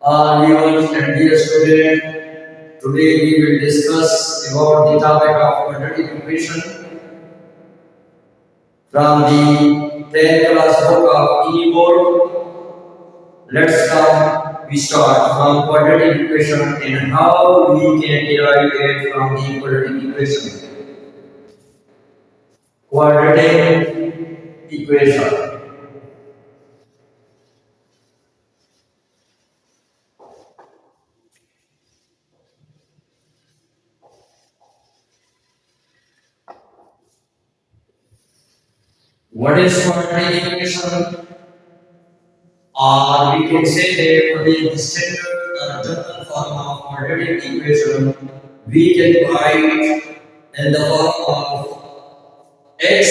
Viewers and dear student, today we will discuss about the topic of quadratic equation from the 10th class book of E board. Let's now we start from quadratic equation and how we can derive it from the quadratic equation. Quadratic equation. What is quadratic equation? Or we can say that the standard general form of quadratic equation we can write in the form of x,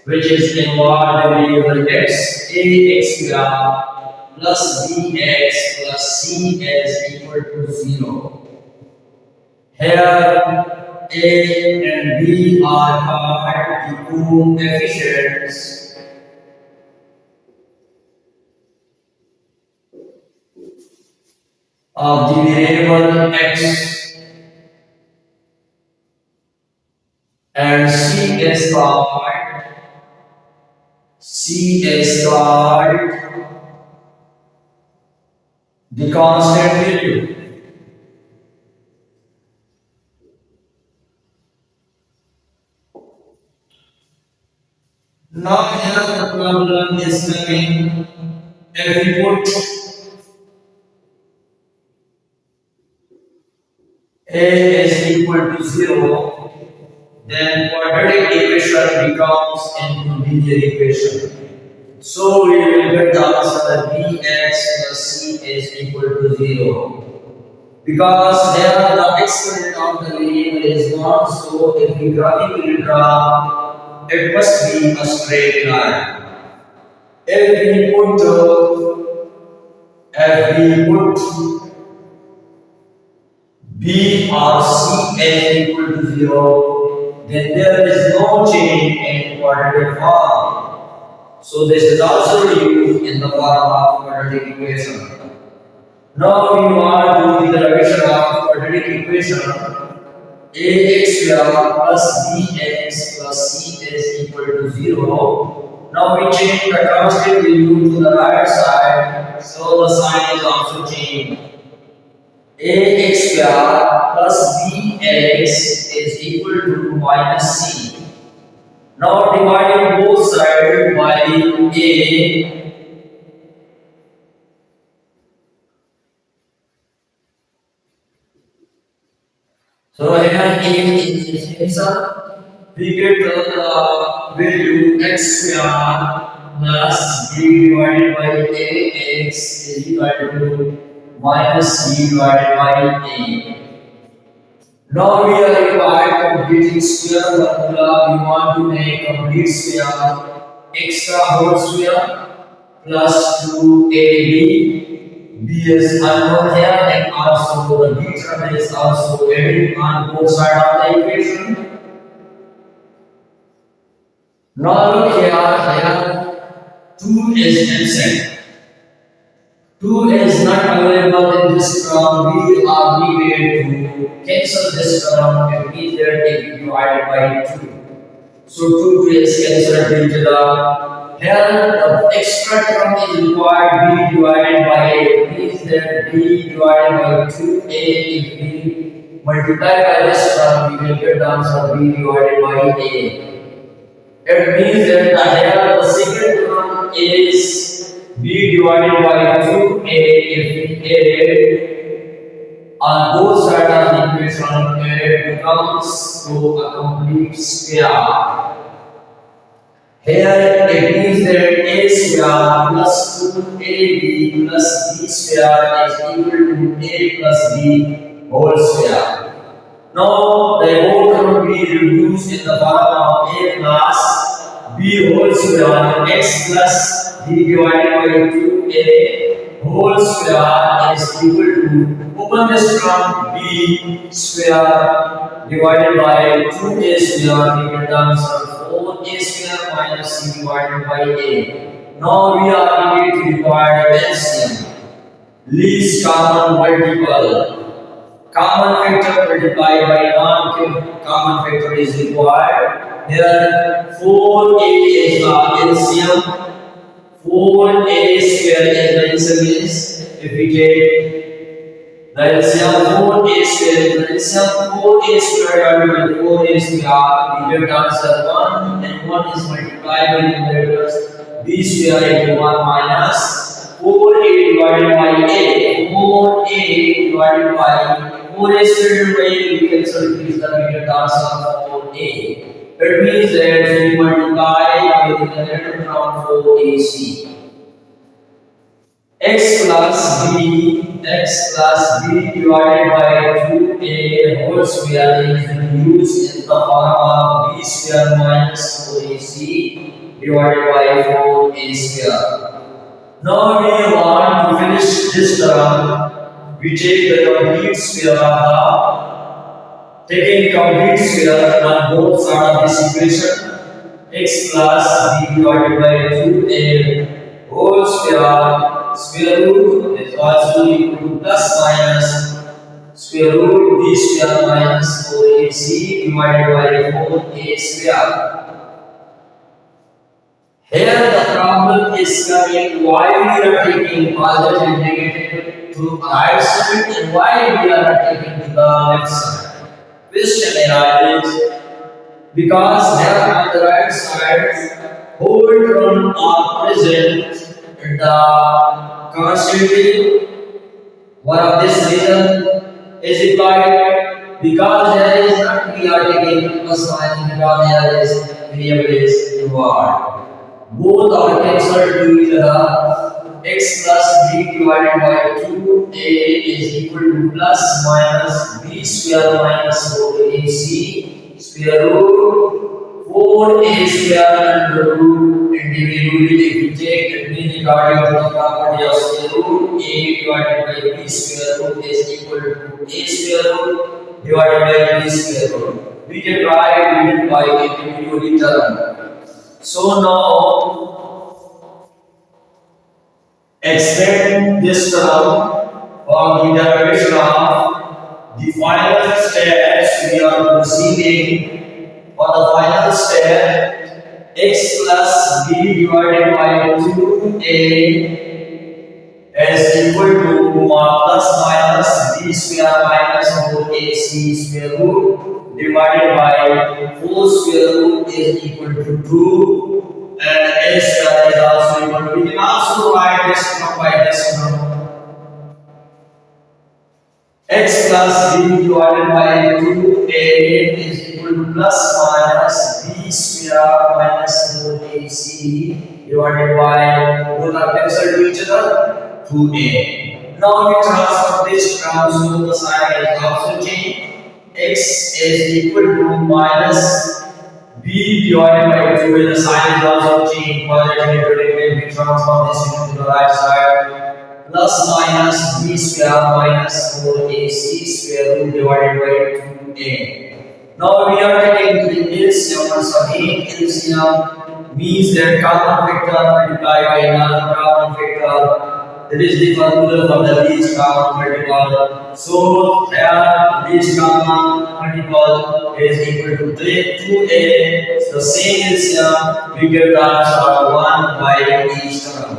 which is involved variable x, ax square plus bx plus c is equal to 0. Here a and b are called the coefficients of the variable x, and C is called the constant value. Now here the problem is coming. If we put a is equal to 0, then quadratic equation becomes into linear equation. So we will get the answer bx plus c is equal to 0. Because here the exponent of the variable is 1, so if we graphically draw, it must be a straight line. If we put b or c is equal to 0, then there is no change in quadratic form. So this is also used in the form of quadratic equation. Now we want to do the derivation of quadratic equation. Ax square plus bx plus c is equal to 0. Now we change the constant value to the right side, so the sign is also changed. Ax square plus bx is equal to minus c. Now dividing both sides by a. So here a is the answer. We get the value x square plus b divided by ax is equal to minus c divided by a. Now we are required completing square formula. We want to make complete square extra whole square plus 2ab. B is unknown here, and also the b term is also added on both sides of the equation. Now look here 2 is absent. 2 is not available in this term. We are needed to cancel this term. It means that if we divide by 2. So 2 is cancelled into the. Here the extra term is required b divided by a. It means that b divided by 2a. If we multiply by this term, we will get the answer b divided by a. It means that here the second term is b divided by 2a. If we add on both sides of the equation, it becomes to a complete square. Here it means that a square plus 2ab plus b square is equal to a plus b whole square. Now the whole term will be reduced in the form of a plus b whole square x plus b divided by 2a whole square is equal to, open this term, b square divided by 2a square, we get the answer 4a square minus c divided by a. Now we are needed to require LCM. least common multiple. Common factor multiplied by non-common factor is required. Here 4a is the LCM. 4a square is the LCM is, if we take the LCM 4a square is the LCM 4a square divided by 4a square, we get answer 1 and 1 is multiplied by numerators b square into 1 minus 4a divided by a. 4a divided by 4a square by a, we can substitute the numerator answer 4a. That means that we multiply with the numerator from 4ac. X plus b divided by 2a whole square is used in the form of b square minus 4ac divided by 4a square. Now we want to finish this term. We take the complete square of the, taking complete square on both sides of this equation. X plus b divided by 2a whole square root is also equal to plus minus square root b square minus 4ac divided by 4a square. Here the problem is coming why we are taking positive and negative to right side and why we are not taking to the left side. Question arises because here on the right side whole term are present in the constitutive. One of this reason is applied because there is not we are taking plus minus because there is variable is involved. Both are cancelled to each other. X plus b divided by 2a is equal to plus minus b square minus 4ac square root 4a square under root individually if we take it means according to the property of square root a divided by b square root is equal to a square root divided by b square root. We can write it by individually term. So now extend this term for the derivation of the final steps we are proceeding. For the final step, x plus b divided by 2a is equal to plus minus b square minus 4ac square root divided by 4 square root is equal to 2 and a square is also equal to, we can also write this term by this term. X plus b divided by 2a is equal to plus minus b square minus 4ac divided by, both are cancelled to each other, 2a. Now we transfer this term so the sign is also changed. X is equal to minus b divided by 2 and the sign is also changed. Positive negative, we transform this into the right side. Plus minus b square minus 4ac square root divided by 2a. Now we are taking the LCM once again. LCM means that common factor multiplied by non-common factor. That is the formula for the least common multiple. So here least common multiple is equal to 2a. The same LCM we get the answer 1 by each term.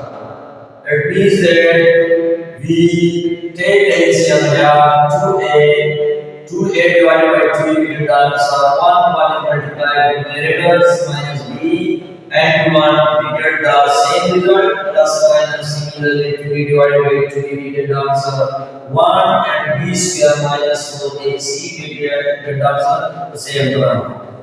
That means that we take LCM here 2a divided by 2 we get the answer 1 multiplied by numerators minus b and 1 we get the same result plus minus similarly 2 divided by 2 we get the answer 1 and b square minus 4ac we get the answer the same term,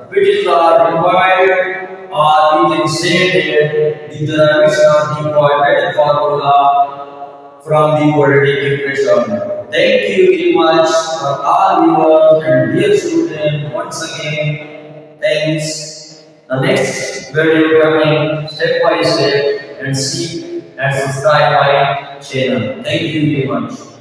which is required, or we can say that the derivation of the quadratic formula from the quadratic equation. Thank you very much for all viewers and dear students. Once again, thanks. The next video coming step by step and see and subscribe my channel. Thank you very much.